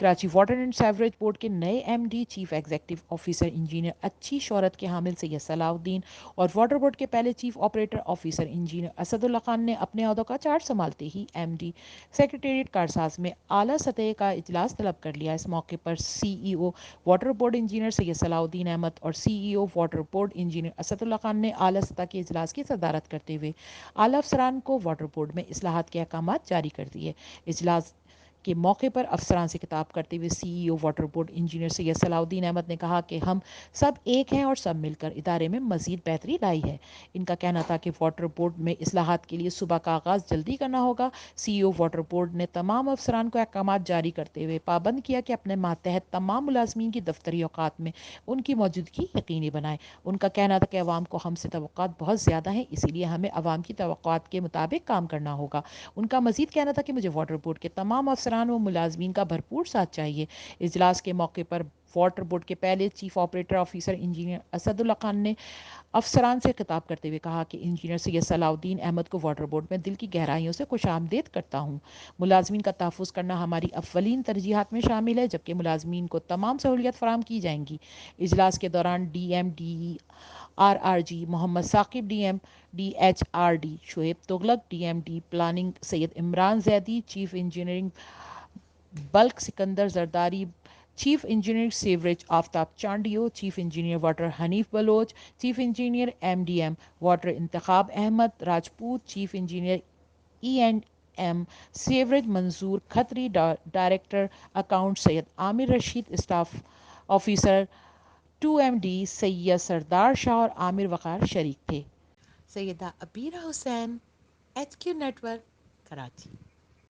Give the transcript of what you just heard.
Karachi water and sewerage board کے نئے M D chief executive officer engineer اچھی شہرت کے حامل سید صلاح الدین اور واٹر بورڈ کے پہلے chief operator officer engineer Asadullah Khan نے اپنے عہدوں کا چارج سنبھالتے ہی ایم ڈی سیکریٹریٹ کارساز میں اعلیٰ سطح کا اجلاس طلب کر لیا۔ اس موقع پر سی ای او واٹر بورڈ انجینئر سید صلاح الدین احمد اور سی ای او water board engineer Asadullah Khan نے اعلیٰ سطح کے اجلاس کی صدارت کرتے ہوئے اعلیٰ افسران کو واٹر بورڈ میں اصلاحات کے احکامات جاری کر دیے۔ اجلاس کے موقع پر افسران سے خطاب کرتے ہوئے سی ای او واٹر بورڈ انجینئر سید صلاح الدین احمد نے کہا کہ ہم سب ایک ہیں اور سب مل کر ادارے میں مزید بہتری لائی ہے۔ ان کا کہنا تھا کہ واٹر بورڈ میں اصلاحات کے لیے صبح کا آغاز جلدی کرنا ہوگا۔ سی ای او واٹر بورڈ نے تمام افسران کو احکامات جاری کرتے ہوئے پابند کیا کہ اپنے ماتحت تمام ملازمین کی دفتری اوقات میں ان کی موجودگی یقینی بنائیں۔ ان کا کہنا تھا کہ عوام کو ہم سے توقعات بہت زیادہ ہیں، اسی لیے ہمیں عوام کی توقعات کے مطابق کام کرنا ہوگا۔ ان کا مزید کہنا تھا کہ مجھے واٹر بورڈ کے تمام افسران و ملازمین کا بھرپور ساتھ چاہیے۔ اجلاس کے موقع پر واٹر بورڈ کے پہلے chief operator officer engineer Asadullah Khan نے افسران سے خطاب کرتے ہوئے کہا کہ انجینئر سید صلاح الدین احمد کو واٹر بورڈ میں دل کی گہرائیوں سے خوش آمدید کرتا ہوں۔ ملازمین کا تحفظ کرنا ہماری اولین ترجیحات میں شامل ہے، جبکہ ملازمین کو تمام سہولیات فراہم کی جائیں گی۔ اجلاس کے دوران D M D R R G Muhammad Saqib, D M D H R D Shoaib Tughlaq, D M D planning Syed Imran Zaidi, chief engineering bulk Sikandar Zardari, chief engineer sewerage Aftab Chandio, chief engineer water Hanif Baloch, chief engineer M D M water Intikhab Ahmed Rajput, chief engineer E and M sewerage Manzoor Khatri, director account Syed Aamir Rasheed, staff officer 2 MD Syed سردار شاہ اور عامر وقار شریک تھے۔ Syeda Abeera Hussain, H Q network, Karachi.